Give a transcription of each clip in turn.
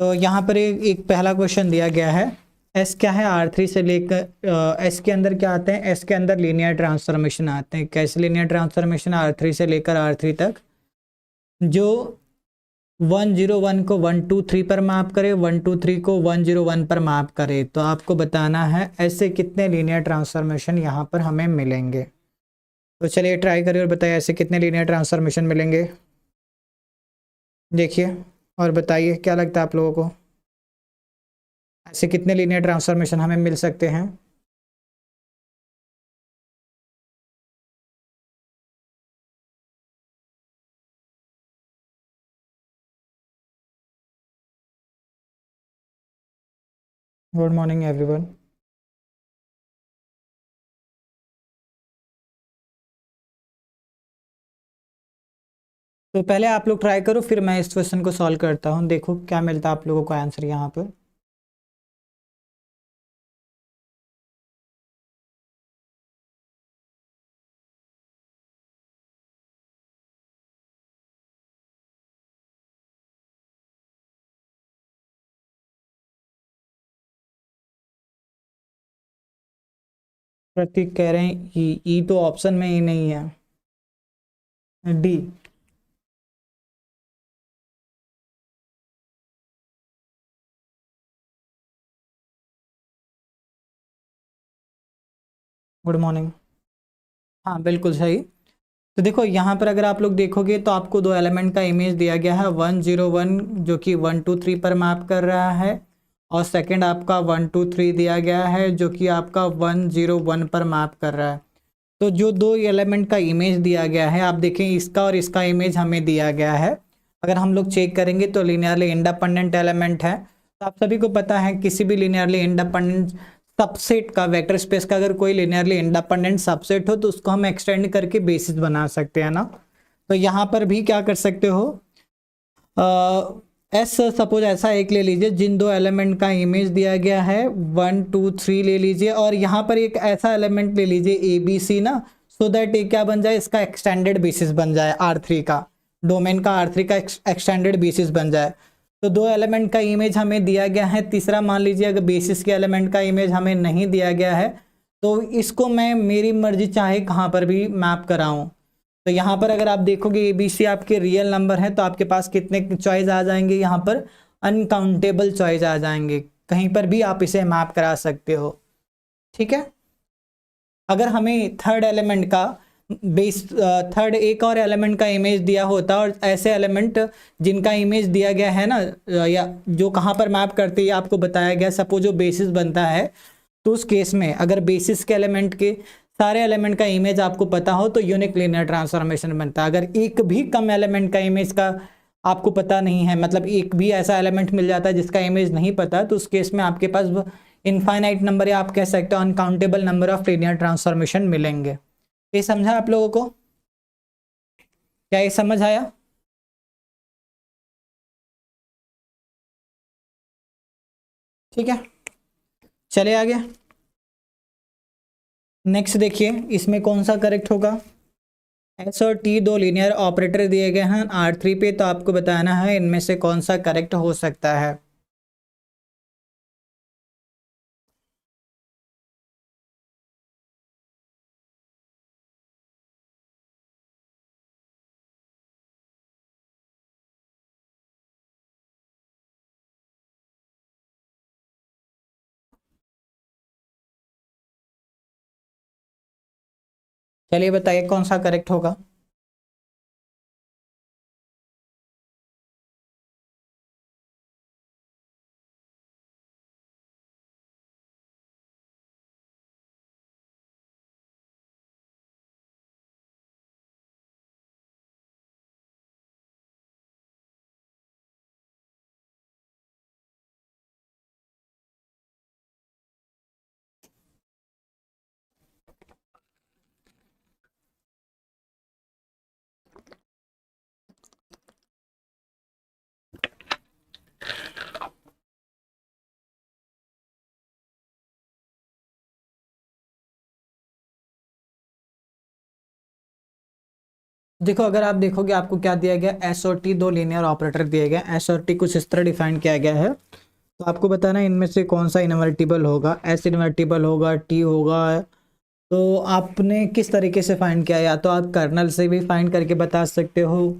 तो यहाँ पर एक पहला क्वेश्चन दिया गया है। एस क्या है, R3 से लेकर एस के अंदर क्या आते हैं, एस के अंदर लीनियर ट्रांसफॉर्मेशन आते हैं। कैसे लीनियर ट्रांसफॉर्मेशन, R3 से लेकर R3 तक, जो 101 को 123 पर मैप करे, 123 को 101 पर मैप करे। तो आपको बताना है ऐसे कितने लीनियर ट्रांसफॉर्मेशन यहाँ पर हमें मिलेंगे। तो चलिए ट्राई करिए और बताइए ऐसे कितने लीनियर ट्रांसफॉर्मेशन मिलेंगे। देखिए और बताइए क्या लगता है आप लोगों को, ऐसे कितने लीनियर ट्रांसफॉर्मेशन हमें मिल सकते हैं। Good morning everyone. तो पहले आप लोग ट्राई करो, फिर मैं इस क्वेश्चन को सॉल्व करता हूँ, देखो क्या मिलता है आप लोगों को आंसर यहाँ पर। प्रतीक कह रहे हैं ई तो ऑप्शन में ही नहीं है, डी। Good morning. हाँ बिल्कुल सही। तो देखो यहाँ पर अगर आप लोग देखोगे तो आपको दो एलिमेंट का इमेज दिया गया है, 101 जो कि 123 पर मैप कर रहा है, और सेकंड आपका 123 दिया गया है जो कि आपका 101 पर मैप कर रहा है। तो जो दो एलिमेंट का इमेज दिया गया है, आप देखें इसका और इसका इमेज हमें दिया गया है। अगर हम लोग चेक करेंगे तो लीनियरली इंडिपेंडेंट एलिमेंट है। तो आप सभी को पता है किसी भी लीनियरली इंडिपेंडेंट सबसेट का, वेक्टर स्पेस का अगर कोई लीनियरली इंडिपेंडेंट सबसेट हो तो उसको हम एक्सटेंड करके बेसिस बना सकते हैं ना। तो यहाँ पर भी क्या कर सकते हो, एस सपोज ऐसा एक ले लीजिए जिन दो एलिमेंट का इमेज दिया गया है 123 ले लीजिए, और यहाँ पर एक ऐसा एलिमेंट ले लीजिए ABC ना, सो दैट ये क्या बन जाए, इसका एक्सटेंडेड बेसिस बन जाए, R3 का डोमेन का, R3 का एक्सटेंडेड बेसिस बन जाए। तो दो एलिमेंट का इमेज हमें दिया गया है, तीसरा मान लीजिए अगर बेसिस के एलिमेंट का इमेज हमें नहीं दिया गया है तो इसको मैं मेरी मर्जी चाहे कहाँ पर भी मैप कराऊं। तो यहाँ पर अगर आप देखोगे ABC आपके रियल नंबर है तो आपके पास कितने चॉइस आ जाएंगे, यहाँ पर अनकाउंटेबल चॉइस आ जाएंगे, कहीं पर भी आप इसे मैप करा सकते हो। ठीक है, अगर हमें थर्ड एलिमेंट का बेस, थर्ड एक और एलिमेंट का इमेज दिया होता और ऐसे एलिमेंट जिनका इमेज दिया गया है ना, या जो कहाँ पर मैप करते हैं आपको बताया गया, सपोज जो बेसिस बनता है, तो उस केस में अगर बेसिस के एलिमेंट के सारे एलिमेंट का इमेज आपको पता हो तो यूनिक लीनियर ट्रांसफॉर्मेशन बनता है। अगर एक भी कम एलिमेंट का इमेज का आपको पता नहीं है, मतलब एक भी ऐसा एलिमेंट मिल जाता है जिसका इमेज नहीं पता, तो उस केस में आपके पास इनफाइनाइट नंबर, या आप कह सकते हो uncountable number of linear transformation मिलेंगे। ये समझा आप लोगों को, क्या ये समझ आया। ठीक है, चले आगे। नेक्स्ट देखिए इसमें कौन सा करेक्ट होगा। एस और टी दो लीनियर ऑपरेटर दिए गए हैं R3 पे, तो आपको बताना है इनमें से कौन सा करेक्ट हो सकता है। चलिए बताइए कौन सा करेक्ट होगा। देखो अगर आप देखोगे आपको क्या दिया गया, एस और टी दो लीनियर ऑपरेटर दिए गए, एस और टी कुछ इस तरह डिफाइन किया गया है। तो आपको बताना है इनमें से कौन सा इन्वर्टिबल होगा, एस इन्वर्टिबल होगा, टी होगा। तो आपने किस तरीके से फाइंड किया, या तो आप कर्नल से भी फाइंड करके बता सकते हो,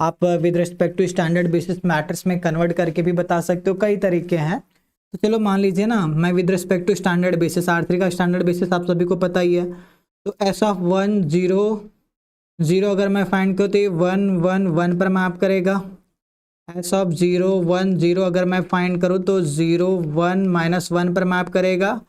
आप with respect to standard basis matrix में कन्वर्ट करके भी बता सकते हो, कई तरीके हैं। तो चलो मान लीजिए ना, मैं with respect to standard basis, R3 का स्टैंडर्ड बेसिस आप सभी को पता ही है। तो एस ऑफ 1 0 0 अगर मैं फाइंड करूँ तो ये 1 1 1 पर मैप करेगा। एस ऑफ 0 1 0 अगर मैं फाइंड करूँ तो 0 1 -1 पर मैप करेगा।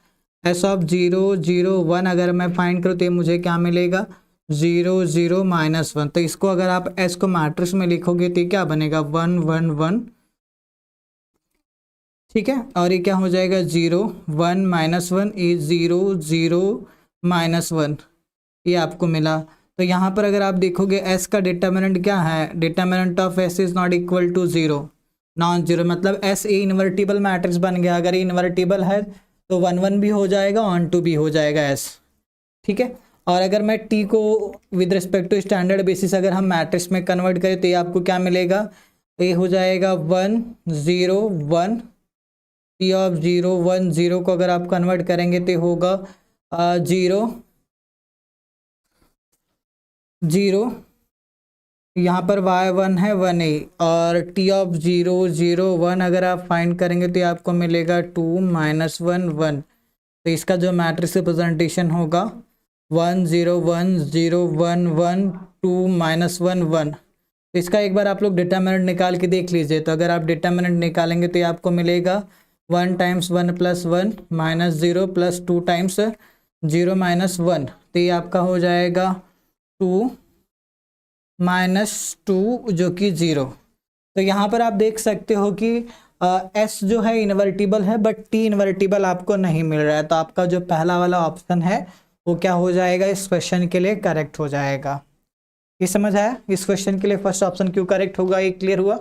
एस ऑफ 0 0 1 अगर मैं फाइंड करूँ तो ये मुझे क्या मिलेगा, 0 0 -1। तो इसको अगर आप एस को मैट्रिक्स में लिखोगे तो ये क्या बनेगा, 1 1 1। ठीक है, और ये क्या हो जाएगा, 0 1 -1, ये 0 0 -1, ये आपको मिला। तो यहाँ पर अगर आप देखोगे एस का डिटर्मिनेंट क्या है, determinant of S is not equal to 0, non zero, मतलब एस ए इन्वर्टिबल मैट्रिक्स बन गया। अगर ये इन्वर्टिबल है तो 1 1 भी हो जाएगा, 1 2 भी हो जाएगा एस। ठीक है, और अगर मैं टी को with respect to standard basis अगर हम मैट्रिक्स में कन्वर्ट करें तो ये आपको क्या मिलेगा, ये हो जाएगा 1 0 1। टी ऑफ 0 1 0 को अगर आप कन्वर्ट करेंगे तो होगा 0 0, यहाँ पर y1 है 1a, और टी ऑफ 0 0 1 अगर आप फाइंड करेंगे तो आपको मिलेगा 2 -1 1। तो इसका जो मैट्रिक्स रिप्रेजेंटेशन होगा 1 0 1 0 1 1 2 -1 1। तो इसका एक बार आप लोग डिटर्मिनेंट निकाल के देख लीजिए। तो अगर आप डिटर्मिनेंट निकालेंगे तो ये आपको मिलेगा 1 टाइम्स 1 + 1 -0 + 2 टाइम्स 0 -1। तो ये आपका हो जाएगा 2 -2 जो कि 0। तो यहाँ पर आप देख सकते हो कि एस जो है इन्वर्टिबल है, बट टी इन्वर्टिबल आपको नहीं मिल रहा है। तो आपका जो पहला वाला ऑप्शन है वो क्या हो जाएगा, इस क्वेश्चन के लिए करेक्ट हो जाएगा। ये समझ आया, इस क्वेश्चन के लिए फर्स्ट ऑप्शन क्यों करेक्ट होगा, ये क्लियर हुआ।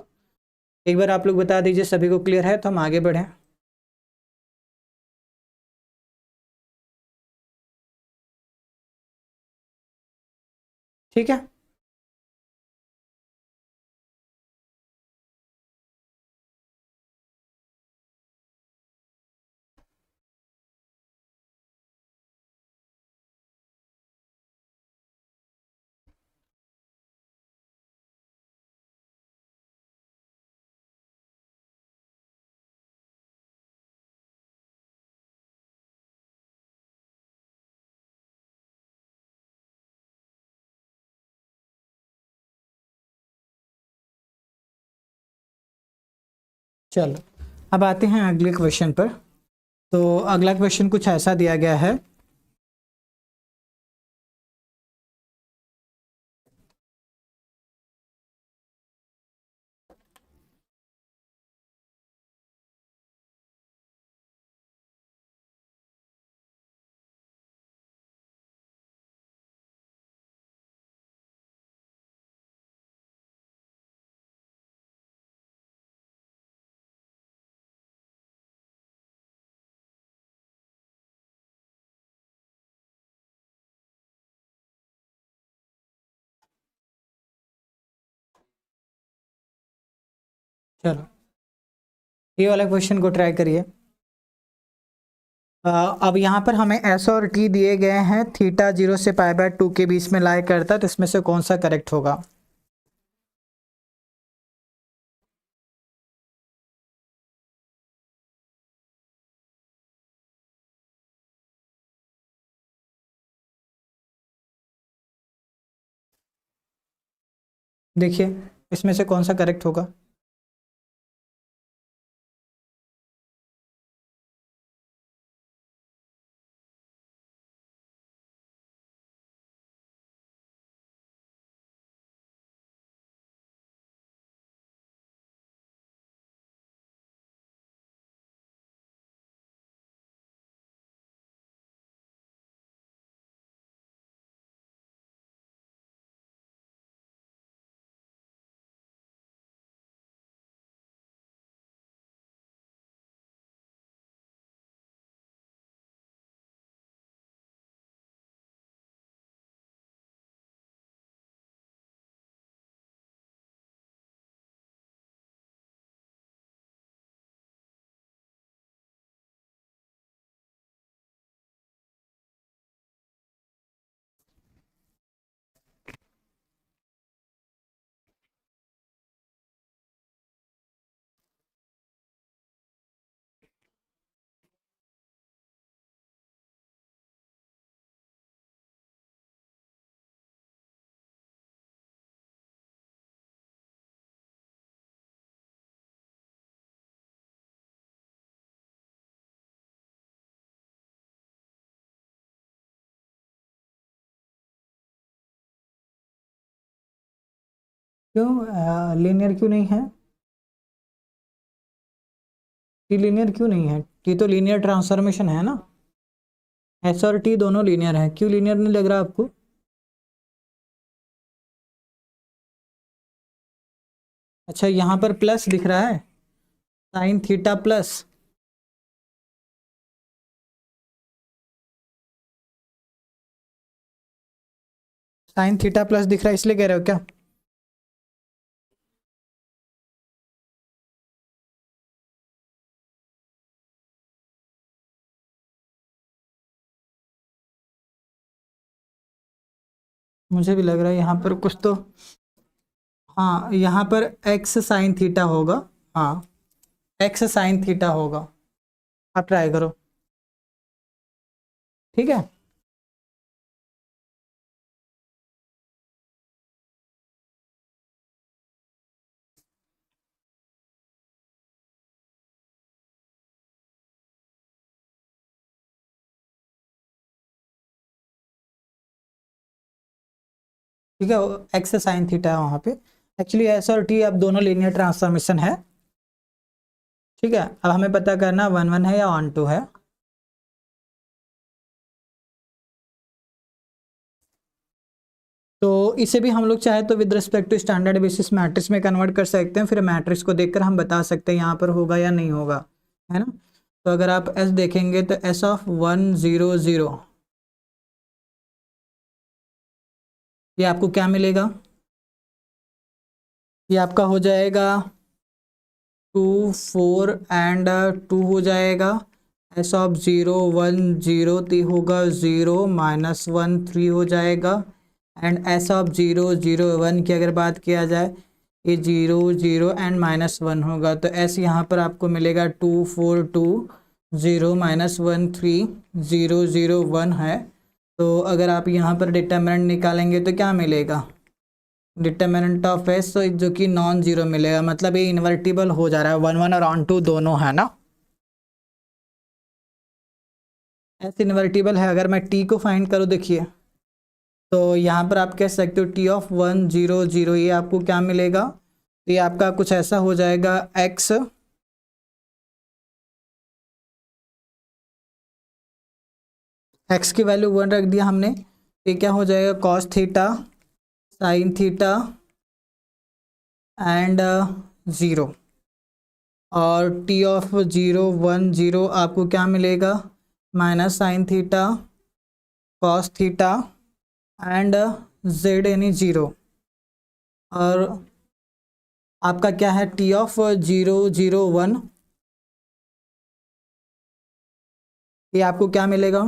एक बार आप लोग बता दीजिए, सभी को क्लियर है तो हम आगे बढ़ें। ठीक है, चलो अब आते हैं अगले क्वेश्चन पर। तो अगला क्वेश्चन कुछ ऐसा दिया गया है, चलो ये वाला क्वेश्चन को ट्राई करिए। अब यहाँ पर हमें एस और टी दिए गए हैं, थीटा 0 से π/2 के बीच में लाई करता है, तो इसमें से कौन सा करेक्ट होगा। देखिए इसमें से कौन सा करेक्ट होगा। क्यों लीनियर क्यों नहीं है? टी लीनियर क्यों नहीं है? टी तो लीनियर ट्रांसफॉर्मेशन है ना। एस और टी दोनों लीनियर है, क्यों लीनियर नहीं लग रहा आपको? अच्छा, यहाँ पर प्लस दिख रहा है, sine theta plus. Sine theta plus दिख रहा है इसलिए कह रहे हो क्या? मुझे भी लग रहा है यहाँ पर कुछ तो। हाँ, यहाँ पर एक्स साइन थीटा होगा। हाँ, एक्स साइन थीटा होगा। आप ट्राई करो। ठीक है। ठीक है, एक्स साइन थीटा है वहाँ पे। एक्चुअली एस और टी अब दोनों लीनियर ट्रांसफॉर्मेशन है। ठीक है, अब हमें पता करना वन वन है या वन टू है। तो इसे भी हम लोग चाहे तो with respect to standard basis matrix में कन्वर्ट कर सकते हैं, फिर मैट्रिक्स को देखकर हम बता सकते हैं यहाँ पर होगा या नहीं होगा, है ना। तो अगर आप एस देखेंगे तो एस ऑफ 1 0 0, ये आपको क्या मिलेगा? ये आपका हो जाएगा 2 4 एंड 2 हो जाएगा। एस ऑफ 0 1 0 ती होगा 0 -1 3 हो जाएगा। एंड एस ऑफ 0 0 1 की अगर बात किया जाए, ये 0 0 एंड -1 होगा। तो एस यहाँ पर आपको मिलेगा 2 4 2 0 -1 3 0 0 1 है। तो अगर आप यहाँ पर डिटर्मिनेंट निकालेंगे तो क्या मिलेगा? डिटर्मिनेंट ऑफ एस, तो जो कि नॉन जीरो मिलेगा, मतलब ये इन्वर्टिबल हो जा रहा है, वन वन और ऑन टू दोनों है ना। एस इन्वर्टिबल है। अगर मैं टी को फाइंड करूँ, देखिए, तो यहाँ पर आप कह सकते हो टी ऑफ 1 0 0, ये आपको क्या मिलेगा? तो ये आपका कुछ ऐसा हो जाएगा, एक्स एक्स की वैल्यू 1 रख दिया हमने, ये क्या हो जाएगा? Cos theta sine theta and 0। और टी ऑफ 0 1 0 आपको क्या मिलेगा? Minus sine theta cos theta and Z यानी 0। और आपका क्या है? टी ऑफ 0 0 1, ये आपको क्या मिलेगा?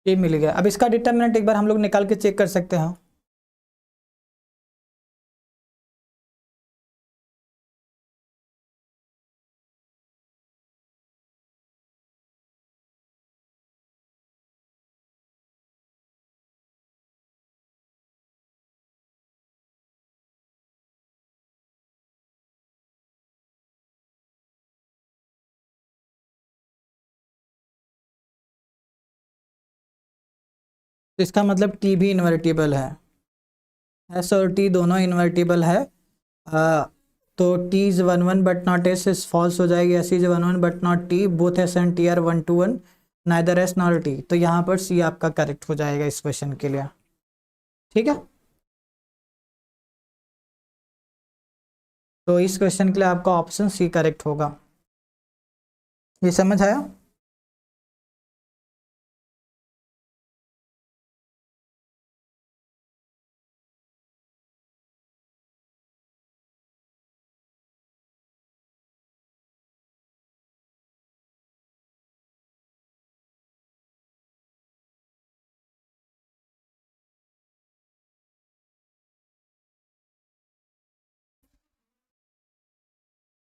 ये मिल गया। अब इसका डिटर्मिनेंट एक बार हम लोग निकाल के चेक कर सकते हैं। तो इसका मतलब टी भी इन्वर्टिबल है, एस और टी दोनों इन्वर्टिबल है। आ, तो T is one one but not S is false हो जाएगी। S is one one but not T, both S and T are 1 to 1, neither S nor T. तो यहाँ पर सी आपका करेक्ट हो जाएगा इस क्वेश्चन के लिए। ठीक है, तो इस क्वेश्चन के लिए आपका ऑप्शन सी करेक्ट होगा। ये समझ आया?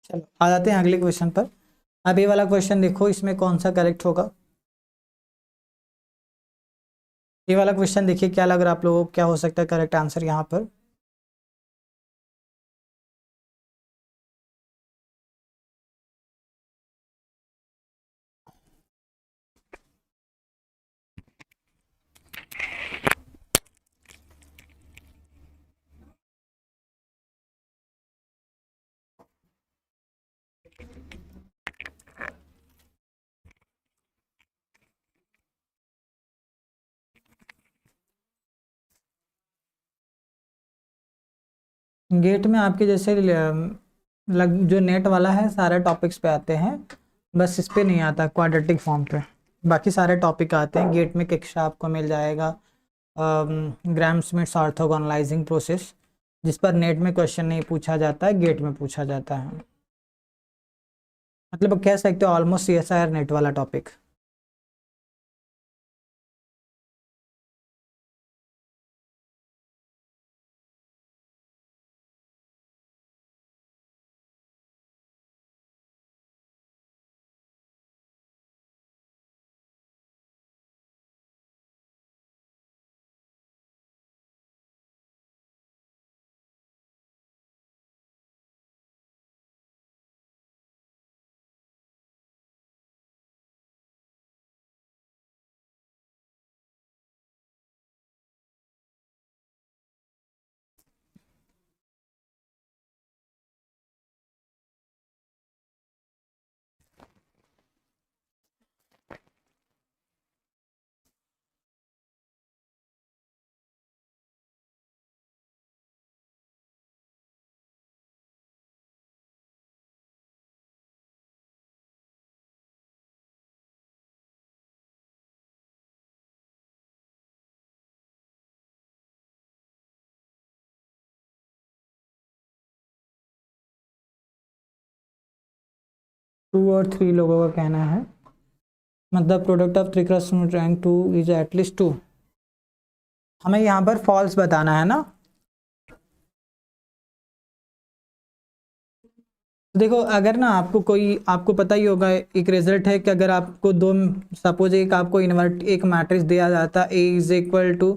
चलो आ जाते हैं अगले क्वेश्चन पर। अब ये वाला क्वेश्चन देखो, इसमें कौन सा करेक्ट होगा। ये वाला क्वेश्चन देखिए, क्या लग रहा है आप लोगों को, क्या हो सकता है करेक्ट आंसर यहाँ पर। गेट में आपके जैसे जो नेट वाला है सारे टॉपिक्स पे आते हैं, बस इस पे नहीं आता क्वाड्रेटिक फॉर्म पे। बाकी सारे टॉपिक आते हैं गेट में। कक्षा आपको मिल जाएगा ग्राम स्मिथ ऑर्थोगोनलाइजिंग प्रोसेस, जिस पर नेट में क्वेश्चन नहीं पूछा जाता है, गेट में पूछा जाता है। मतलब कह सकते हो ऑलमोस्ट CSIR नेट वाला टॉपिक। टू और थ्री लोगों का कहना है, मतलब product of three cross rank two is at least to. हमें यहाँ पर फॉल्स बताना है ना। देखो अगर ना आपको कोई, आपको पता ही होगा एक रिजल्ट है कि अगर आपको दो, सपोज एक आपको इन्वर्ट एक मैट्रिक्स दिया जाता है A is equal to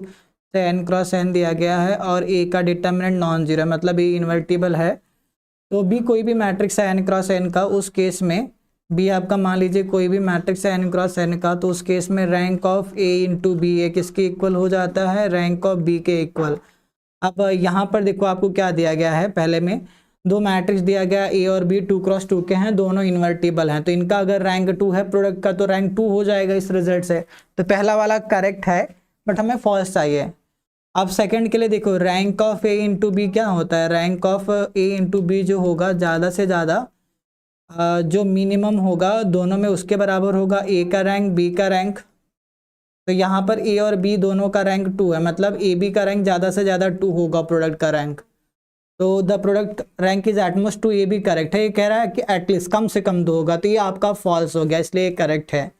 n cross n दिया गया है और ए का डिटर्मिनेंट नॉन जीरो, मतलब ए इन्वर्टिबल है, तो भी कोई भी मैट्रिक्स है n क्रॉस n का, उस केस में बी आपका मान लीजिए कोई भी मैट्रिक्स है n क्रॉस n का, तो उस केस में rank of a into B A किसके इक्वल हो जाता है, रैंक ऑफ बी के इक्वल। अब यहाँ पर देखो आपको क्या दिया गया है, पहले में दो मैट्रिक्स दिया गया ए और बी 2x2 के हैं, दोनों इन्वर्टिबल हैं, तो इनका अगर रैंक 2 है प्रोडक्ट का तो रैंक 2 हो जाएगा इस रिजल्ट से। तो पहला वाला करेक्ट है, बट हमें फॉल्स चाहिए। अब सेकंड के लिए देखो, rank of A into B क्या होता है, rank of A into B जो होगा ज़्यादा से ज़्यादा जो मिनिमम होगा दोनों में उसके बराबर होगा, ए का रैंक बी का रैंक। तो यहाँ पर ए और बी दोनों का रैंक 2 है, मतलब ए बी का रैंक ज़्यादा से ज़्यादा 2 होगा प्रोडक्ट का रैंक। तो the product rank is at most 2, ये भी करेक्ट है। ये कह रहा है कि एटलीस्ट कम से कम 2 होगा, तो ये आपका फॉल्स हो गया, इसलिए ये करेक्ट है।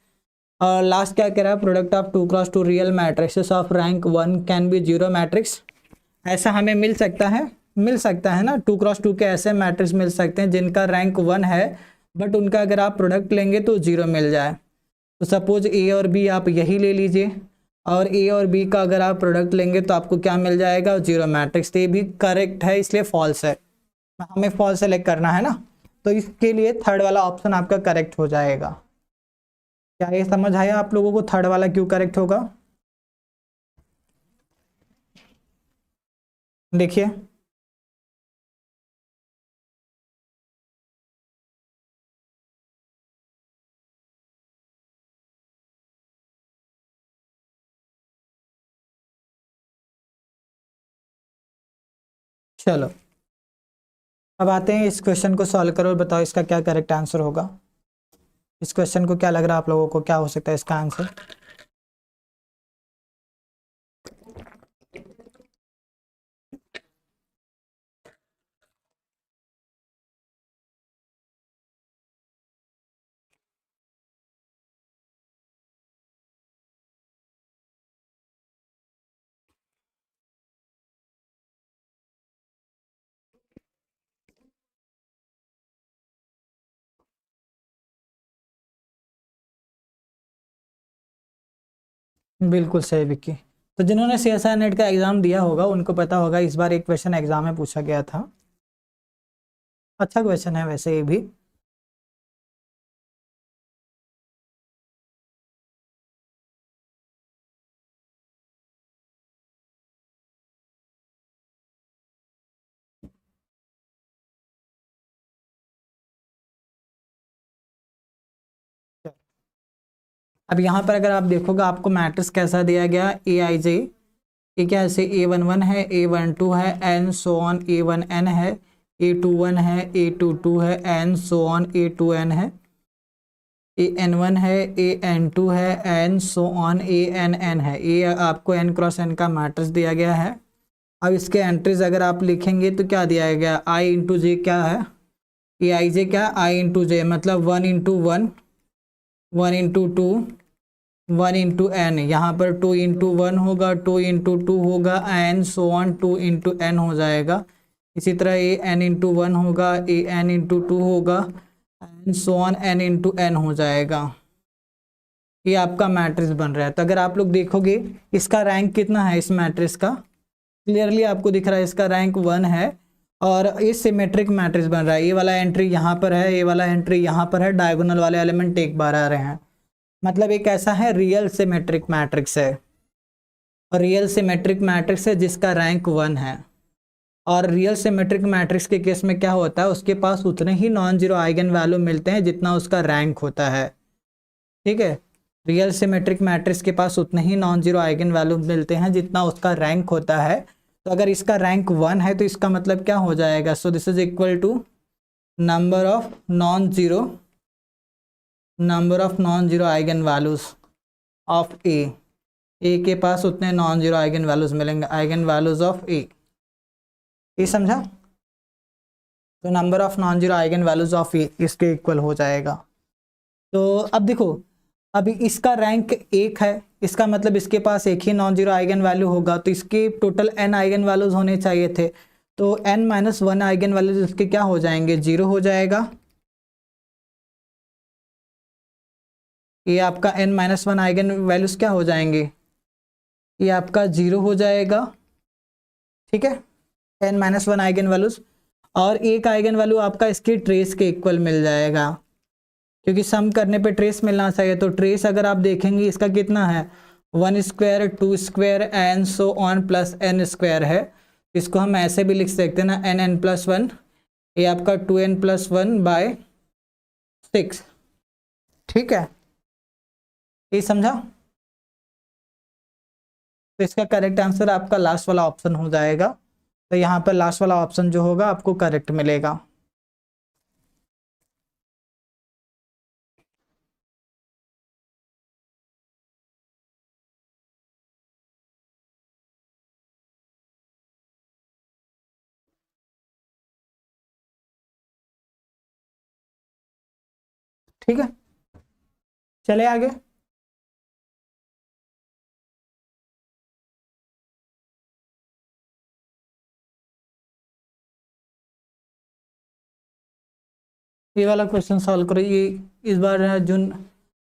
और लास्ट क्या कह रहा है, product of 2x2 real matrixes of rank 1 can be zero matrix. ऐसा हमें मिल सकता है, मिल सकता है ना, 2x2 के ऐसे मैट्रिक्स मिल सकते हैं जिनका रैंक 1 है, बट उनका अगर आप प्रोडक्ट लेंगे तो जीरो मिल जाए। तो सपोज ए और बी आप यही ले लीजिए, और ए और बी का अगर आप प्रोडक्ट लेंगे तो आपको क्या मिल जाएगा, जीरो मैट्रिक्स। तो ये भी करेक्ट है, इसलिए फॉल्स है, हमें फॉल्स सेलेक्ट करना है ना। तो इसके लिए थर्ड वाला ऑप्शन आपका करेक्ट हो जाएगा। क्या ये समझ आया आप लोगों को, थर्ड वाला क्यों करेक्ट होगा। देखिए चलो, अब आते हैं इस क्वेश्चन को सॉल्व करो और बताओ इसका क्या करेक्ट आंसर होगा। इस क्वेश्चन को क्या लग रहा है आप लोगों को, क्या हो सकता है इसका आंसर। बिल्कुल सही विक्की। तो जिन्होंने CSIR नेट का एग्जाम दिया होगा उनको पता होगा, इस बार एक क्वेश्चन एग्जाम में पूछा गया था। अच्छा क्वेश्चन है वैसे ये भी। अब यहाँ पर अगर आप देखोगे आपको मैट्रिक्स कैसा दिया गया, AIJ, ये क्या ऐसे A11 है, A12 है, एंड सो ऑन, A1N है, A21 है, A22 है, एंड सो ऑन, A2N है, AN1 है, AN2 है, एंड सो ऑन, ANN है। ये आपको n क्रॉस n का मैट्रिक्स दिया गया है। अब इसके एंट्रीज अगर आप लिखेंगे तो क्या दिया गया, I इंटू जे क्या है, AIJ क्या, I इंटू जे, मतलब 1 इंटू 1, 1 इंटू 2, 1 इंटू एन, यहाँ पर 2 इंटू 1 होगा, 2 इंटू 2 होगा, and so on, 2 into n हो जाएगा। इसी तरह ए एन इंटू 1 होगा, ए एन इंटू 2 होगा, and so on, n into n हो जाएगा। ये आपका मैट्रिक्स बन रहा है। तो अगर आप लोग देखोगे इसका रैंक कितना है इस मैट्रिक्स का, क्लियरली आपको दिख रहा है इसका रैंक 1 है, और ये सिमेट्रिक मैट्रिक्स बन रहा है। ये वाला एंट्री यहाँ पर है, ये वाला एंट्री यहाँ पर है, डायगोनल वाले एलिमेंट एक बार आ रहे हैं, मतलब एक ऐसा है रियल सिमेट्रिक मैट्रिक्स है, और रियल सिमेट्रिक मैट्रिक्स है जिसका रैंक 1 है। और रियल सिमेट्रिक मैट्रिक्स के केस में क्या होता है, उसके पास उतने ही नॉन जीरो आइगन वैल्यू मिलते हैं जितना उसका रैंक होता है। ठीक है, रियल सिमेट्रिक मैट्रिक्स के पास उतने ही नॉन जीरो आइगन वैल्यू मिलते हैं जितना उसका रैंक होता है। तो अगर इसका रैंक 1 है तो इसका मतलब क्या हो जाएगा, so this is equal to number of non zero eigen values of A के पास उतने नॉन जीरो आइगन वैल्यूज मिलेंगे, आइगन वैल्यूज ऑफ ए। ये समझा? तो number of non zero eigen values of A इसके इक्वल हो जाएगा। तो अब देखो, अभी इसका रैंक 1 है, इसका मतलब इसके पास एक ही नॉन जीरो आइगन वैल्यू होगा, तो इसके टोटल n आइगन वैल्यूज होने चाहिए थे। तो n-1 आइगन वैल्यूज इसके क्या हो जाएंगे, 0 हो जाएगा। ये आपका n-1 आइगन वैल्यूज क्या हो जाएंगे, ये आपका 0 हो जाएगा। ठीक है, n-1 आइगन वैल्यूज, और एक आइगन वैल्यू आपका इसके ट्रेस के इक्वल मिल जाएगा, क्योंकि सम करने पे ट्रेस मिलना चाहिए। तो ट्रेस अगर आप देखेंगे इसका कितना है, 1 square, 2 square, and so on plus n square है। इसको हम ऐसे भी लिख सकते हैं ना, n+1, ये आपका 2n+1/6। ठीक है, ये समझा? तो इसका करेक्ट आंसर आपका लास्ट वाला ऑप्शन हो जाएगा। तो यहाँ पर लास्ट वाला ऑप्शन जो होगा आपको करेक्ट मिलेगा। ठीक है, चले आगे। ये वाला क्वेश्चन सॉल्व करो। ये इस बार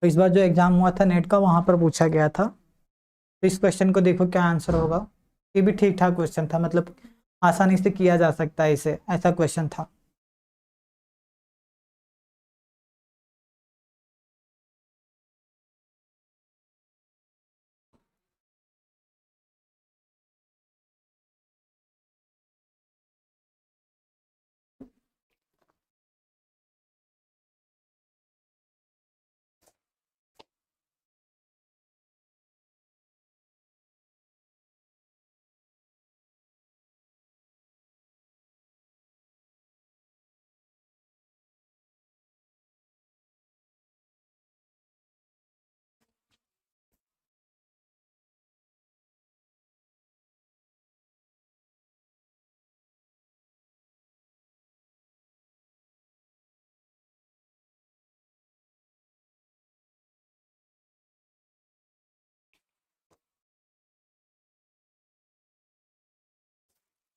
इस बार जो एग्जाम हुआ था नेट का वहां पर पूछा गया था। तो इस क्वेश्चन को देखो क्या आंसर होगा। ये भी ठीक ठाक क्वेश्चन था, मतलब आसानी से किया जा सकता है इसे, ऐसा क्वेश्चन था।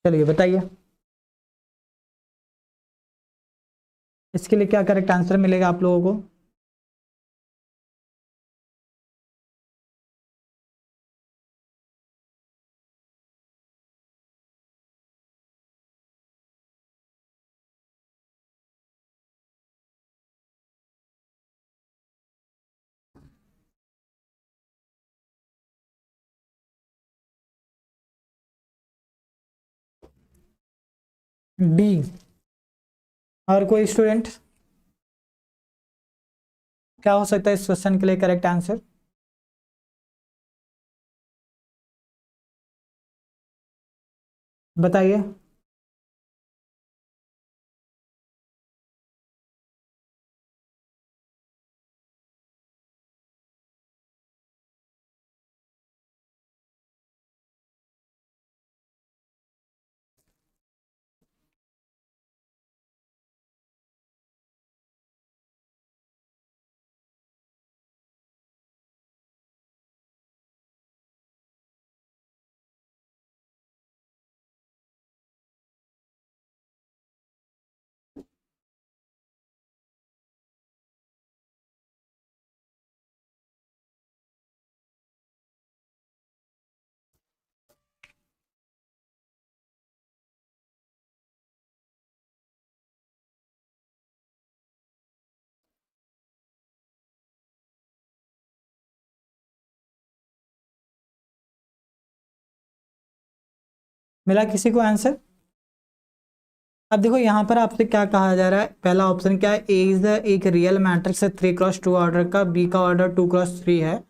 चलिए बताइए, इसके लिए क्या करेक्ट आंसर मिलेगा आप लोगों को। डी। और कोई स्टूडेंट, क्या हो सकता है इस क्वेश्चन के लिए करेक्ट आंसर? बताइए। मिला किसी को आंसर? अब देखो यहाँ पर आपसे क्या कहा जा रहा है, पहला ऑप्शन क्या है, ए इज एक रियल मैट्रिक्स है 3x2 ऑर्डर का, बी का ऑर्डर 2x3 है,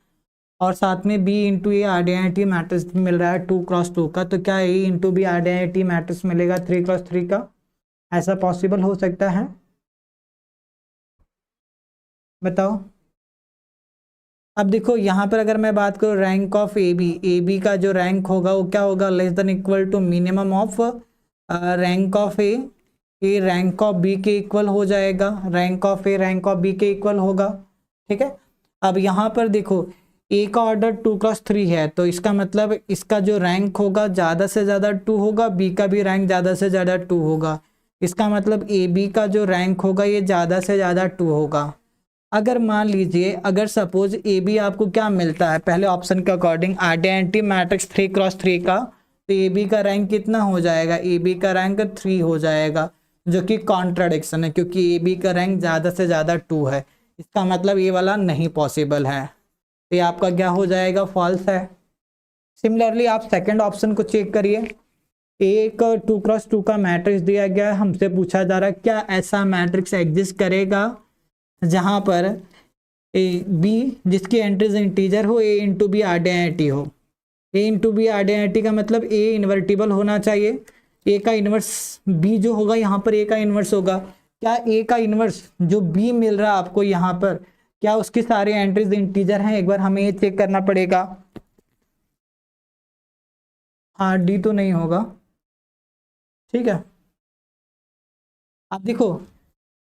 और साथ में बी इंटू ए आइडेंटिटी मैट्रिक्स मिल रहा है 2x2 का, तो क्या ए इंटू बी आइडेंटिटी मैट्रिक्स मिलेगा 3x3 का? ऐसा पॉसिबल हो सकता है? बताओ। अब देखो यहाँ पर अगर मैं बात करूँ रैंक ऑफ ए बी का जो रैंक होगा वो क्या होगा, less than equal to minimum of rank of A rank of B के इक्वल हो जाएगा, rank of A rank of B के इक्वल होगा। ठीक है। अब यहाँ पर देखो ए का ऑर्डर 2x3 है, तो इसका मतलब इसका जो रैंक होगा ज़्यादा से ज़्यादा 2 होगा, बी का भी रैंक ज़्यादा से ज़्यादा 2 होगा, इसका मतलब ए बी का जो रैंक होगा ये ज़्यादा से ज़्यादा 2 होगा। अगर मान लीजिए, अगर सपोज ए बी आपको क्या मिलता है, पहले ऑप्शन के अकॉर्डिंग आइडेंटिटी मैट्रिक्स 3x3 का, तो ए बी का रैंक कितना हो जाएगा, ए बी का रैंक 3 हो जाएगा, जो कि कॉन्ट्राडिक्शन है क्योंकि ए बी का रैंक ज़्यादा से ज़्यादा 2 है, इसका मतलब ये वाला नहीं पॉसिबल है, तो ये आपका क्या हो जाएगा, फॉल्स है। सिमिलरली आप सेकेंड ऑप्शन को चेक करिए, एक 2x2 का मैट्रिक्स दिया गया है, हमसे पूछा जा रहा है क्या ऐसा मैट्रिक्स एग्जिस्ट करेगा जहां पर ए बी जिसकी एंट्रीज इंटीजर हो, ए इंटू बी आइडेंटिटी हो। ए इंटू बी आइडेंटिटी का मतलब ए इन्वर्टिबल होना चाहिए, ए का इन्वर्स बी जो होगा यहाँ पर ए का इन्वर्स होगा। क्या ए का इन्वर्स जो बी मिल रहा है आपको यहाँ पर, क्या उसकी सारे एंट्रीज इंटीजर हैं? एक बार हमें ये चेक करना पड़ेगा। हाँ, डी तो नहीं होगा। ठीक है। अब देखो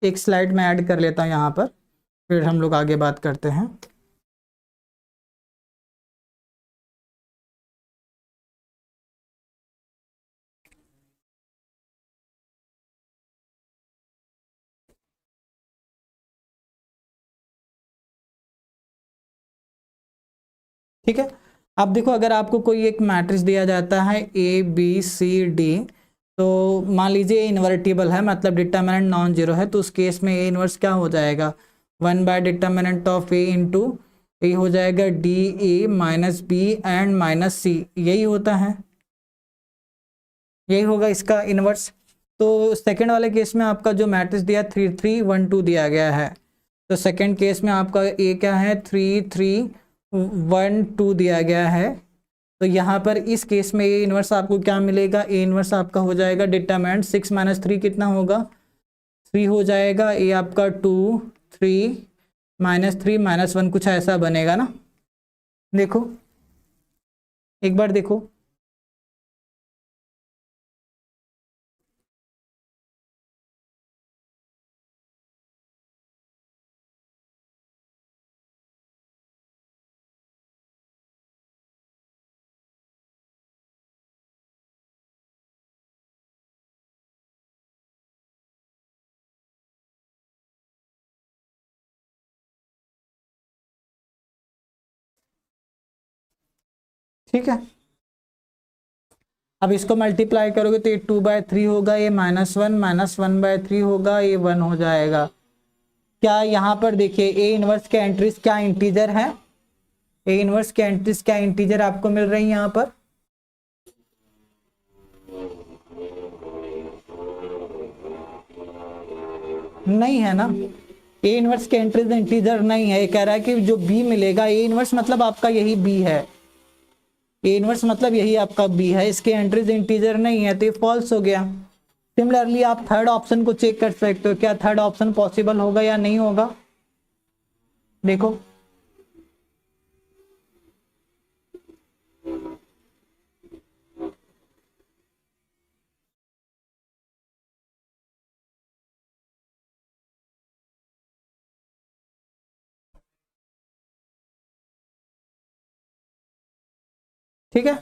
एक स्लाइड में ऐड कर लेता हूँ यहाँ पर, फिर हम लोग आगे बात करते हैं। ठीक है। अब देखो अगर आपको कोई एक मैट्रिक्स दिया जाता है ए बी सी डी, तो मान लीजिए इन्वर्टिबल है, मतलब डिटर्मिनेंट नॉन जीरो है, तो उस केस में ए इन्वर्स क्या हो जाएगा, 1/डिटर्मिनेंट ऑफ ए इंटू ए हो जाएगा D A minus B and minus C, यही होता है, यही होगा इसका इन्वर्स। तो सेकंड वाले केस में आपका जो मैट्रिक्स दिया 3-3-1-2 दिया गया है, तो सेकंड केस में आपका ए क्या है, 3-3-1-2 दिया गया है, तो यहाँ पर इस केस में ए इन्वर्स आपको क्या मिलेगा, ए इन्वर्स आपका हो जाएगा डिटरमिनेंट 6 - 3 कितना होगा, 3 हो जाएगा, ए आपका 2-3 - 3 - 1 कुछ ऐसा बनेगा ना। देखो एक बार देखो, ठीक है। अब इसको मल्टीप्लाई करोगे तो ये 2/3 होगा, ये -1 होगा, ये 1 हो जाएगा। क्या यहाँ पर देखिए ए इनवर्स के एंट्रीज क्या इंटीजर है, ए इनवर्स के एंट्रीज क्या इंटीजर आपको मिल रही है यहाँ पर, नहीं है ना, ए इनवर्स के एंट्रीज इंटीजर नहीं है। ये कह रहा है कि जो बी मिलेगा, ए इनवर्स मतलब आपका यही बी है, ए इनवर्स मतलब यही आपका बी है, इसके एंट्रीज इंटीजर नहीं है, तो ये फॉल्स हो गया। सिमिलरली आप थर्ड ऑप्शन को चेक कर सकते हो, क्या थर्ड ऑप्शन पॉसिबल होगा या नहीं होगा। देखो ठीक है,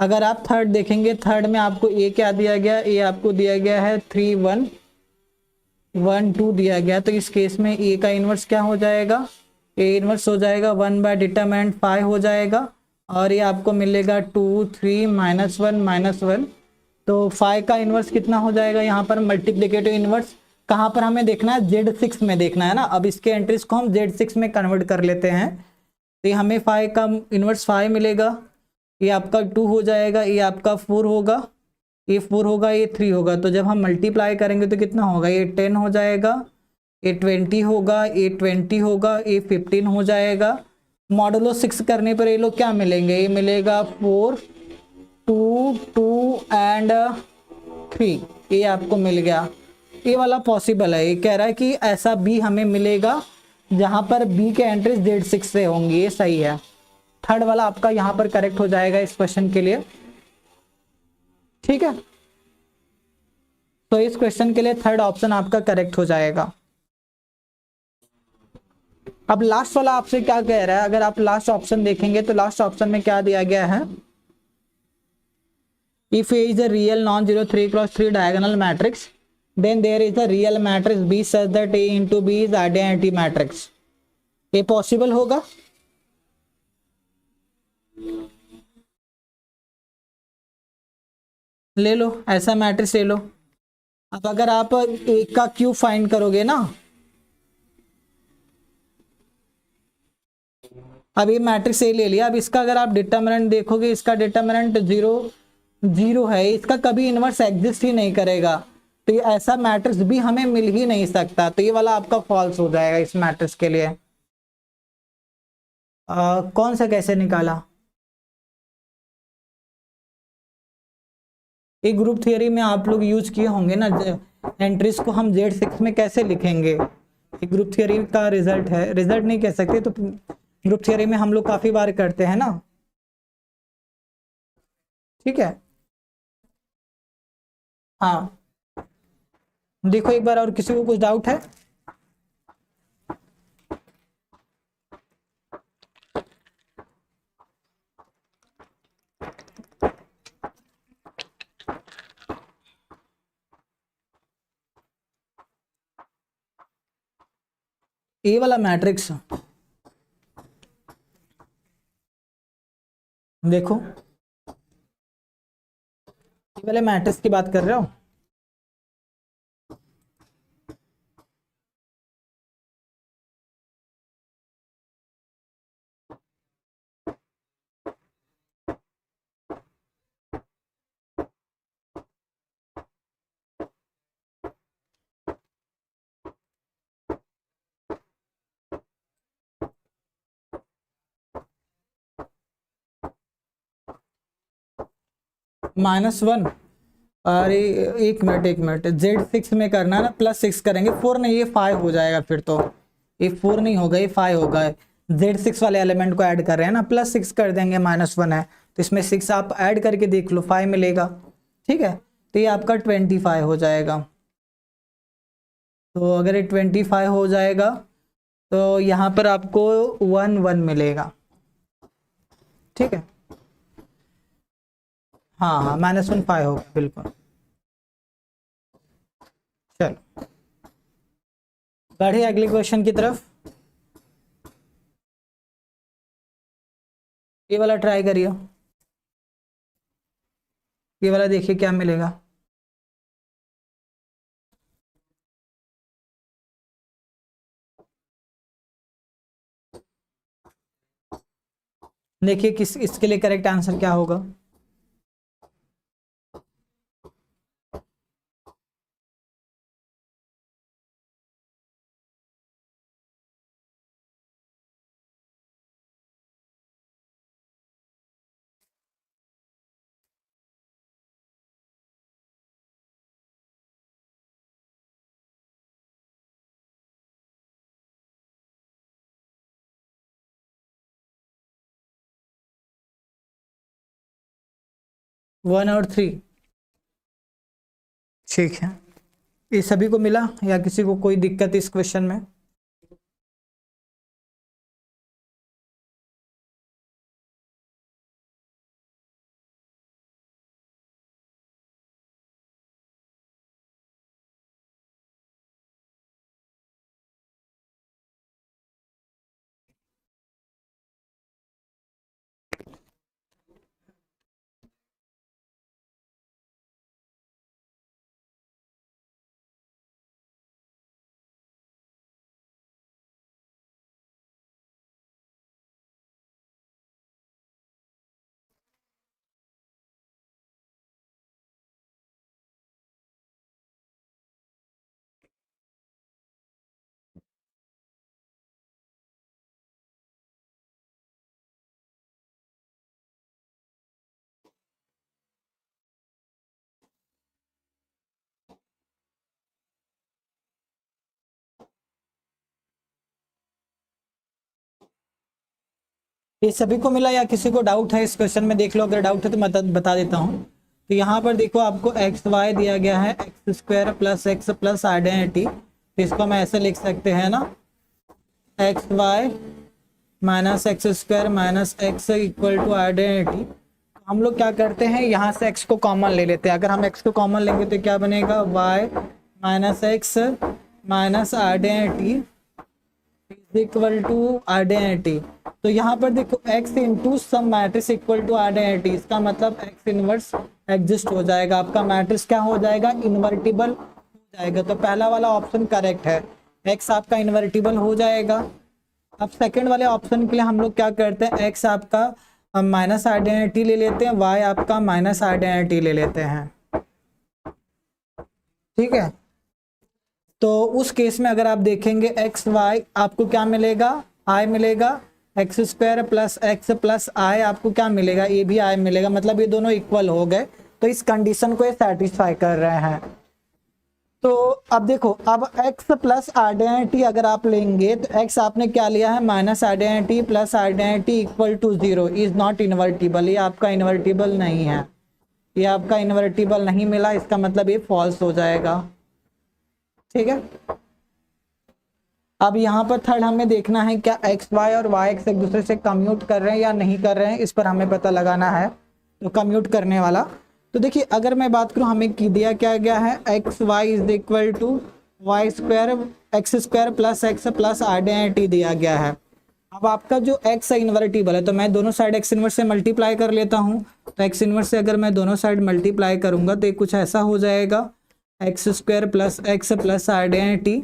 अगर आप थर्ड देखेंगे, थर्ड में आपको ए क्या दिया गया, ए आपको दिया गया है 3 1 1 2 दिया गया, तो इस केस में ए का इनवर्स क्या हो जाएगा, ए इनवर्स हो जाएगा 1 बाय डिटरमिनेंट 5 हो जाएगा, और ये आपको मिलेगा 2 3 -1 तो 5 का इनवर्स कितना हो जाएगा, यहाँ पर मल्टीप्लिकेटिव इनवर्स कहाँ पर हमें देखना है, Z6 में देखना है ना। अब इसके एंट्रीज को हम Z6 में कन्वर्ट कर लेते हैं, तो हमें 5 का इनवर्स 5 मिलेगा, ये आपका 2 हो जाएगा, ये आपका 4 होगा, ये 4 होगा, ये 3 होगा, तो जब हम मल्टीप्लाई करेंगे तो कितना होगा, ये 10 हो जाएगा, ये 20 होगा, ये 20 होगा, ये 15 हो जाएगा। मॉडुलो 6 करने पर ये लोग क्या मिलेंगे, ये मिलेगा 4 2 2 एंड 3, ये आपको मिल गया। ये वाला पॉसिबल है, ये कह रहा है कि ऐसा बी हमें मिलेगा जहां पर बी के एंट्रीज Z6 से होंगी, ये सही है। थर्ड वाला आपका यहां पर करेक्ट हो जाएगा इस क्वेश्चन के लिए, ठीक है। तो इस क्वेश्चन के लिए थर्ड ऑप्शन आपका करेक्ट हो जाएगा। अब लास्ट वाला आपसे क्या कह रहा है, अगर आप लास्ट ऑप्शन देखेंगे तो लास्ट ऑप्शन में क्या दिया गया है, if A is a real non zero 3x3 diagonal matrix then there is a real matrix B such that A into B is identity matrix. ये पॉसिबल होगा, ले लो ऐसा मैट्रिक्स ले लो। अब अगर आप एक का क्यूब फाइंड करोगे ना, अब ये मैट्रिक्स ए ले लिया, अब इसका अगर आप डिटर्मिनेंट देखोगे, इसका डिटर्मिनेंट 0 0 है, इसका कभी इनवर्स एग्जिस्ट ही नहीं करेगा, तो ये ऐसा मैट्रिक्स भी हमें मिल ही नहीं सकता, तो ये वाला आपका फॉल्स हो जाएगा इस मैट्रिक्स के लिए। कौन सा कैसे निकाला, एक ग्रुप थियरी में आप लोग यूज किए होंगे ना, एंट्रीज को हम Z6 में कैसे लिखेंगे, एक ग्रुप थियरी का रिजल्ट है, रिजल्ट नहीं कह सकते, तो ग्रुप थियरी में हम लोग काफी बार करते हैं ना, ठीक है। हाँ देखो एक बार, और किसी को कुछ डाउट है, ए वाला मैट्रिक्स देखो, ये वाले मैट्रिक्स की बात कर रहे हो, -1, अरे एक मिनट Z6 में करना ना, +6 करेंगे, 4 नहीं, ये 5 हो जाएगा, फिर तो ये 4 नहीं होगा, ये 5 होगा, Z6 वाले एलिमेंट को ऐड कर रहे हैं ना, +6 कर देंगे, -1 है, तो इसमें 6 आप ऐड करके देख लो, 5 मिलेगा, ठीक है, तो ये आपका 25 हो जाएगा। तो अगर ये 25 हो जाएगा तो यहाँ पर आपको 1 1 मिलेगा, ठीक है, हाँ हाँ -1 5 होगा बिल्कुल। चलो बढ़े अगले क्वेश्चन की तरफ, ये वाला ट्राई करिए, ये वाला देखिए क्या मिलेगा। देखिए किस इसके लिए करेक्ट आंसर क्या होगा, 1 और 3, ठीक है। ये सभी को मिला या किसी को कोई दिक्कत इस क्वेश्चन में? ये सभी को मिला या किसी को डाउट है इस क्वेश्चन में? देख लो, अगर डाउट है तो मैं बता देता हूँ। तो यहाँ पर देखो आपको एक्स वाई दिया गया है, X square plus X plus identity, तो इसको मैं ऐसे लिख सकते हैं ना, X Y minus X square minus X equal to identity. हम लोग क्या करते हैं, यहाँ से x को कॉमन ले लेते हैं। अगर हम x को कॉमन लेंगे तो क्या बनेगा, y minus X minus identity is equal to identity. तो यहाँ पर देखो x into some matrix equal to identity, इसका मतलब x इनवर्स एग्जिस्ट हो जाएगा, आपका मैट्रिक्स क्या हो जाएगा, इन्वर्टिबल हो जाएगा। तो पहला वाला ऑप्शन करेक्ट है, x आपका इन्वर्टिबल हो जाएगा। अब सेकंड वाले ऑप्शन के लिए हम लोग क्या करते हैं, x आपका माइनस आइडेंटिटी ले लेते हैं, y आपका माइनस आइडेंटिटी ले लेते हैं, ठीक है। तो उस केस में अगर आप देखेंगे एक्स वाई आपको क्या मिलेगा, आई मिलेगा, एक्स स्क्वायर प्लस आई आपको क्या मिलेगा, ये भी आई मिलेगा, मतलब ये दोनों इक्वल हो गए। तो इस कंडीशन को ये सेटिस्फाई कर रहे हैं। तो अब देखो, अब x प्लस आइडेंटिटी अगर आप लेंगे तो x आपने क्या लिया है, minus identity plus identity equal to 0 is not invertible, ये आपका इन्वर्टिबल नहीं है, ये आपका इन्वर्टिबल नहीं मिला, इसका मतलब ये फॉल्स हो जाएगा, ठीक है। अब यहाँ पर थर्ड हमें देखना है क्या एक्स वाई और वाई एक्स एक दूसरे से कम्यूट कर रहे हैं या नहीं कर रहे हैं, इस पर हमें पता लगाना है। तो कम्यूट करने वाला, तो देखिए अगर मैं बात करूँ, हमें दिया क्या गया है, X Y is equal to Y square X square plus identity दिया गया है। अब आपका जो x है इन्वर्टिबल है, तो मैं दोनों साइड x इनवर्स से मल्टीप्लाई कर लेता हूँ। तो x इनवर्स से अगर मैं दोनों साइड मल्टीप्लाई करूंगा तो ये कुछ ऐसा हो जाएगा, x square plus X plus identity,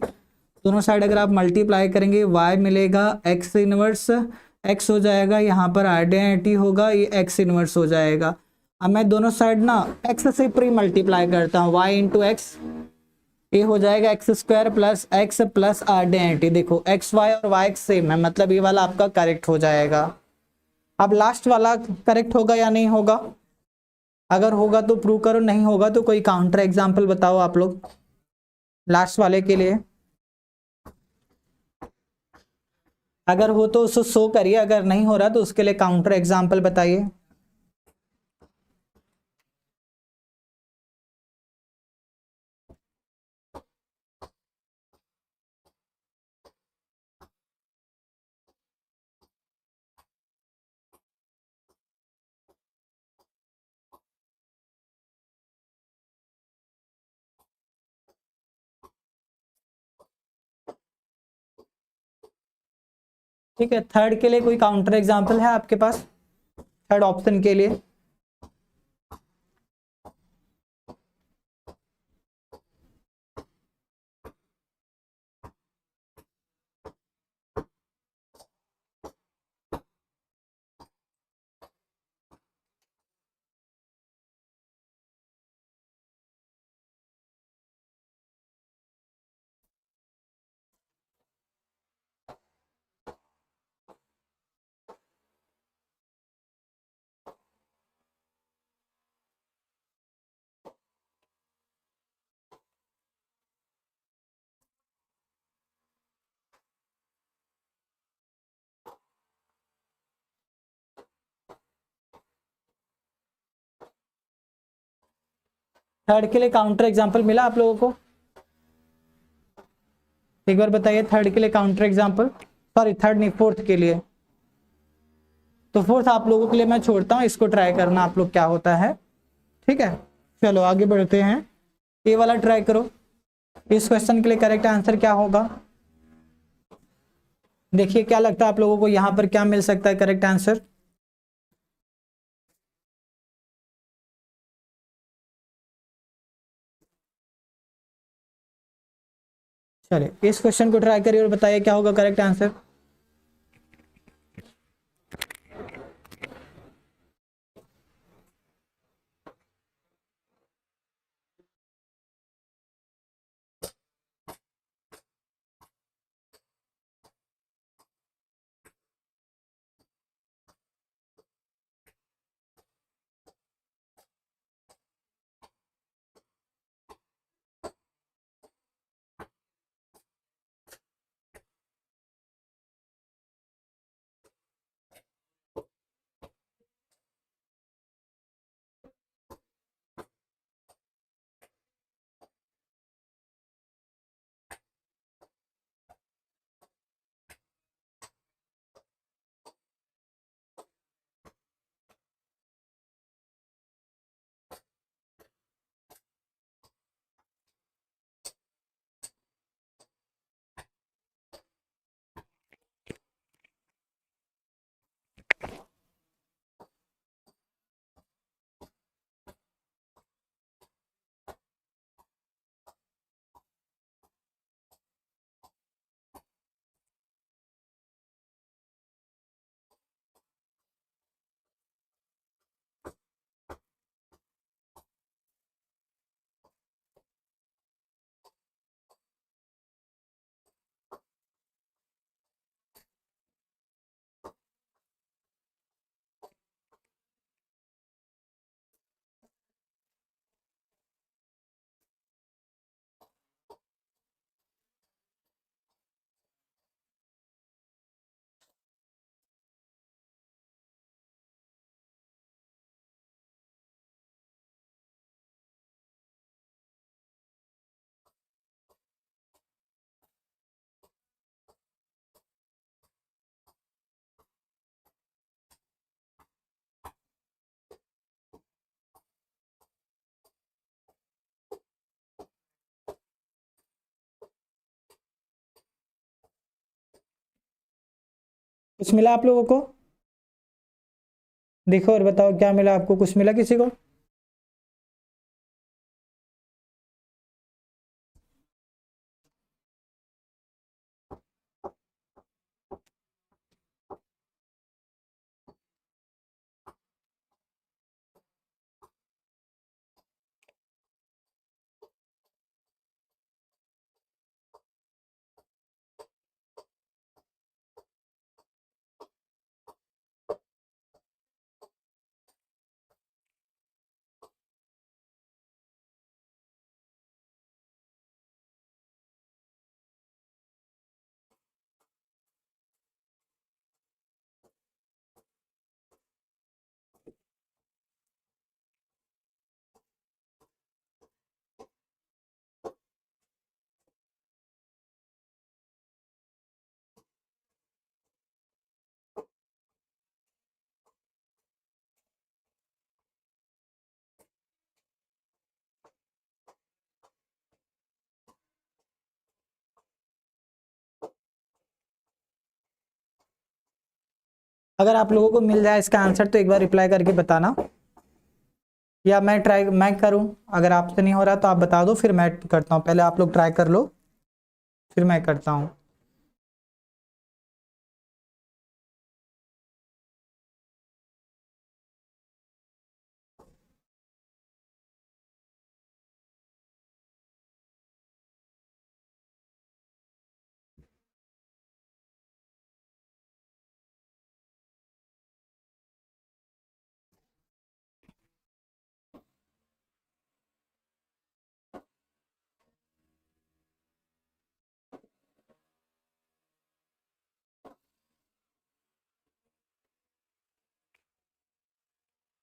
दोनों साइड अगर आप मल्टीप्लाई करेंगे y मिलेगा x इनवर्स x हो जाएगा, यहाँ पर आइडेंटिटी होगा, ये x इनवर्स हो जाएगा। अब मैं दोनों साइड ना x से प्री मल्टीप्लाई करता हूँ, y इंटू एक्स, ये हो जाएगा एक्स स्क्वायर प्लस आइडेंटिटी। देखो एक्स वाई और वाई एक्स सेम है, मतलब ये वाला आपका करेक्ट हो जाएगा। अब लास्ट वाला करेक्ट होगा या नहीं होगा, अगर होगा तो प्रूव करो, नहीं होगा तो कोई काउंटर एग्जांपल बताओ आप लोग लास्ट वाले के लिए। अगर हो तो उसको शो करिए, अगर नहीं हो रहा तो उसके लिए काउंटर एग्जांपल बताइए। ठीक है, थर्ड के लिए कोई काउंटर एग्जांपल है आपके पास, थर्ड ऑप्शन के लिए? थर्ड के लिए काउंटर एग्जाम्पल मिला आप लोगों को? एक बार बताइए, थर्ड के लिए काउंटर एग्जाम्पल, सॉरी थर्ड नहीं, फोर्थ के लिए। तो फोर्थ आप लोगों के लिए मैं छोड़ता हूँ, इसको ट्राई करना आप लोग क्या होता है, ठीक है। चलो आगे बढ़ते हैं, ये वाला ट्राई करो। इस क्वेश्चन के लिए करेक्ट आंसर क्या होगा? देखिए क्या लगता है आप लोगों को यहां पर क्या मिल सकता है करेक्ट आंसर? चलिए इस क्वेश्चन को ट्राई करिए और बताइए क्या होगा करेक्ट आंसर। कुछ मिला आप लोगों को? देखो और बताओ क्या मिला आपको, कुछ मिला किसी को? अगर आप लोगों को मिल जाए इसका आंसर तो एक बार रिप्लाई करके बताना, या मैं करूं? अगर आपसे नहीं हो रहा तो आप बता दो, फिर मैं करता हूं। पहले आप लोग ट्राई कर लो, फिर मैं करता हूं।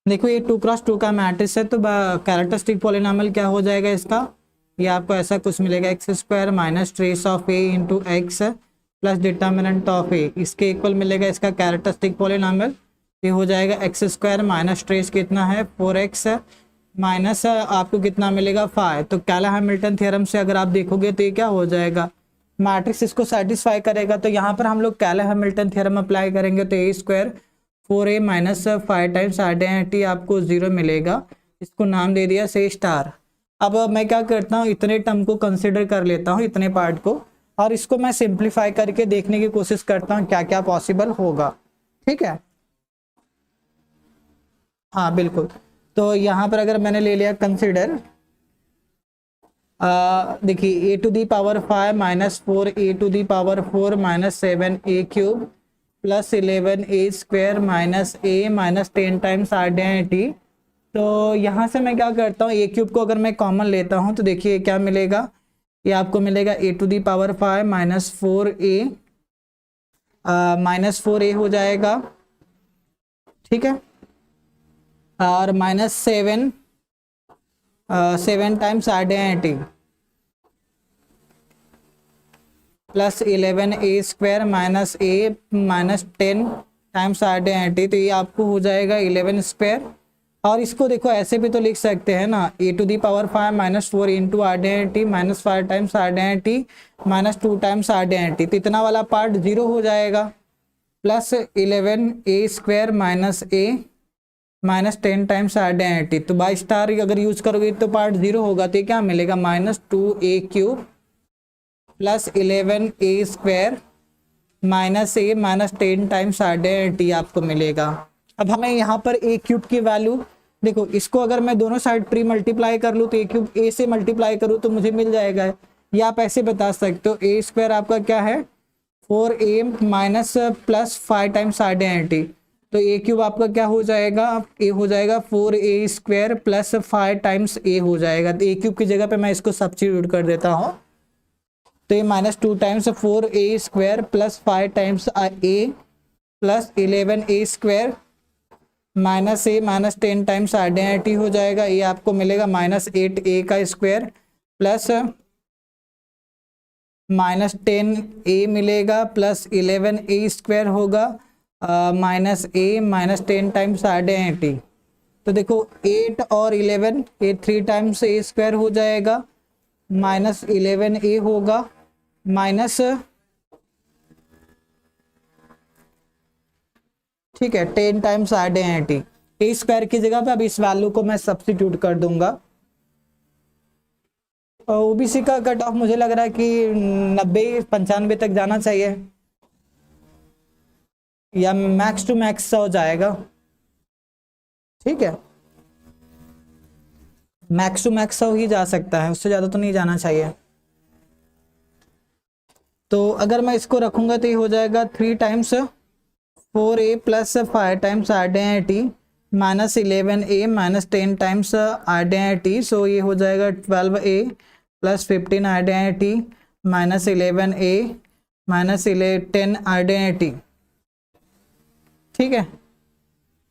देखो ये 2x2 का मैट्रिक्स है, तो कैरेक्टरिस्टिक पॉलिनॉमियल क्या हो जाएगा इसका, ये आपको ऐसा कुछ मिलेगा, X square minus trace of A into X plus determinant of A, इसके इक्वल मिलेगा इसका कैरेक्टरिस्टिक पॉलिनॉमियल। ये हो जाएगा एक्स स्क्वायर माइनस ट्रेस कितना है 4x माइनस आपको कितना मिलेगा 5। तो कैला हैमिल्टन थ्योरम से अगर आप देखोगे तो ये क्या हो जाएगा, मैट्रिक्स इसको सेटिस्फाई करेगा। तो यहाँ पर हम लोग कैला हैमिल्टन थ्योरम अप्लाई करेंगे, तो A square 4a minus 5 times identity आपको 0 मिलेगा। इसको नाम दे दिया से स्टार। अब मैं क्या करता हूँ, इतने टर्म को कंसिडर कर लेता हूँ, इतने पार्ट को, और इसको मैं सिंप्लीफाई करके देखने की कोशिश करता हूँ क्या क्या पॉसिबल होगा। ठीक है, हाँ बिल्कुल। तो यहाँ पर अगर मैंने ले लिया कंसिडर, देखिए a to the power 5 minus 4 a to the power 4 minus 7 a cube plus 11 a square minus a minus 10 times identity. तो यहाँ से मैं क्या करता हूँ, ए क्यूब को अगर मैं कॉमन लेता हूँ तो देखिए क्या मिलेगा, ये आपको मिलेगा a to the power 5 minus 4a minus 4a हो जाएगा। ठीक है, और minus 7 times identity plus 11a square minus a minus 10 times identity. तो ये आपको हो जाएगा 11 स्क्वायर। और इसको देखो ऐसे भी तो लिख सकते हैं ना, a to the power 5 minus 4 into identity minus 5 times identity minus 2 times identity. तो इतना वाला पार्ट 0 हो जाएगा, plus 11a square minus a minus 10 times identity. तो बाई स्टार अगर यूज करोगे तो पार्ट 0 होगा, तो क्या मिलेगा minus 2a cube plus 11a square minus a minus 10 times identity आपको मिलेगा। अब हमें यहाँ पर ए क्यूब की वैल्यू देखो, इसको अगर मैं दोनों साइड प्री मल्टीप्लाई कर लूँ तो ए क्यूब ए से मल्टीप्लाई करूँ तो मुझे मिल जाएगा। या आप ऐसे बता सकते हो ए स्क्वायर आपका क्या है 4a minus plus 5 times identity. तो ए क्यूब आपका क्या हो जाएगा, ए हो जाएगा 4a स्क्वायर प्लस 5 टाइम्स ए हो जाएगा। तो ए क्यूब की जगह पे मैं इसको सब्स्टिट्यूट कर देता हूँ, तो ये minus 2 times 4a square plus 5 times a plus 11a square minus a minus 10 times identity हो जाएगा। ये आपको मिलेगा माइनस 8a का स्क्वायर प्लस माइनस 10a मिलेगा प्लस 11a स्क्वायर होगा minus a minus 10 times identity. तो देखो 8 और 11, ये 3 टाइम्स ए स्क्वायर हो जाएगा माइनस 11a होगा माइनस, ठीक है, 10 टाइम्स आइडेंटिटी। ए स्क्वायर की जगह पे अब इस वैल्यू को मैं सब्स्टिट्यूट कर दूंगा। ओबीसी का कट ऑफ मुझे लग रहा है कि 90-95 तक जाना चाहिए, या मैक्स टू मैक्स 100 जाएगा। ठीक है, मैक्स टू मैक्स 100 ही जा सकता है, उससे ज्यादा तो नहीं जाना चाहिए। तो अगर मैं इसको रखूंगा तो ये हो जाएगा 3 times 4a plus 5 times identity minus 11a minus 10 times identity. So ये हो जाएगा 12a plus 15 identity minus 11a minus 10 identity. ठीक है,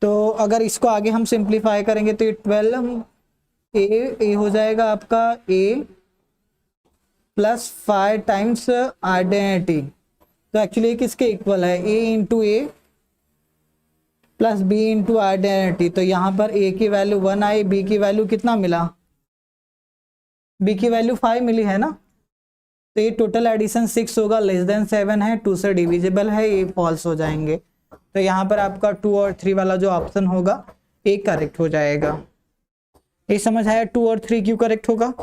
तो अगर इसको आगे हम सिंप्लीफाई करेंगे तो ये 12a हो जाएगा आपका a प्लस 5 टाइम्स आइडेंटिटी। तो एक्चुअली किसके इक्वल है, a into A plus B into identity. तो यहाँ पर a की वैल्यू 1 आई, b की वैल्यू कितना मिला, b की वैल्यू 5 मिली है ना। तो ये टोटल एडिशन 6 होगा, लेस देन 7 है, 2 से डिविजिबल है, ये फॉल्स हो जाएंगे। तो यहाँ पर आपका 2 और 3 वाला जो ऑप्शन होगा एक करेक्ट हो जाएगा। ये समझ आया 2 और 3 क्यों करेक्ट होगा।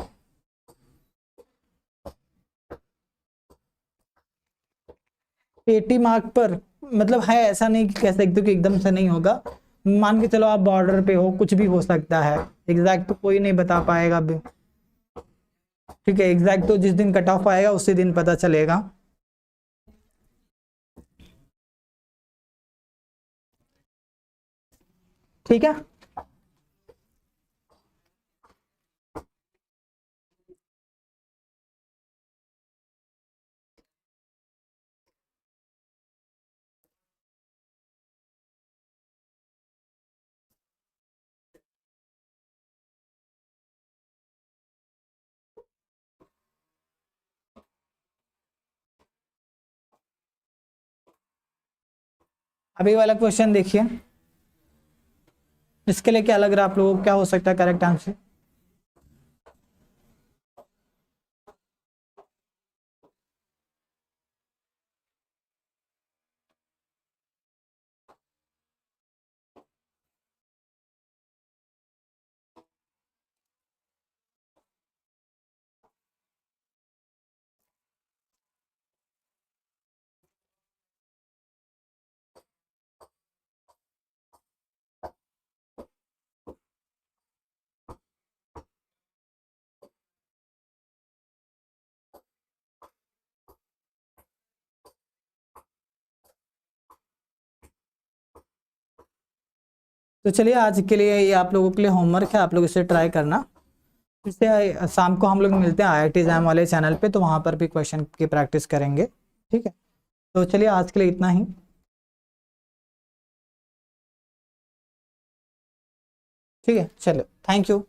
80 मार्क पर मतलब है, ऐसा नहीं कि कह सकते कि एकदम से नहीं होगा। मान के चलो आप बॉर्डर पे हो, कुछ भी हो सकता है, एग्जैक्ट तो कोई नहीं बता पाएगा अभी। ठीक है, एग्जैक्ट तो जिस दिन कट ऑफ आएगा उसी दिन पता चलेगा। ठीक है। अभी वाला क्वेश्चन देखिए, इसके लिए क्या लग रहा है आप लोगों को, क्या हो सकता है करेक्ट आंसर? तो चलिए आज के लिए ये आप लोगों के लिए होमवर्क है, आप लोग इसे ट्राई करना। फिर से शाम को हम लोग मिलते हैं IIT एग्जाम वाले चैनल पे, तो वहाँ पर भी क्वेश्चन की प्रैक्टिस करेंगे। ठीक है, तो चलिए आज के लिए इतना ही। ठीक है, चलो, थैंक यू।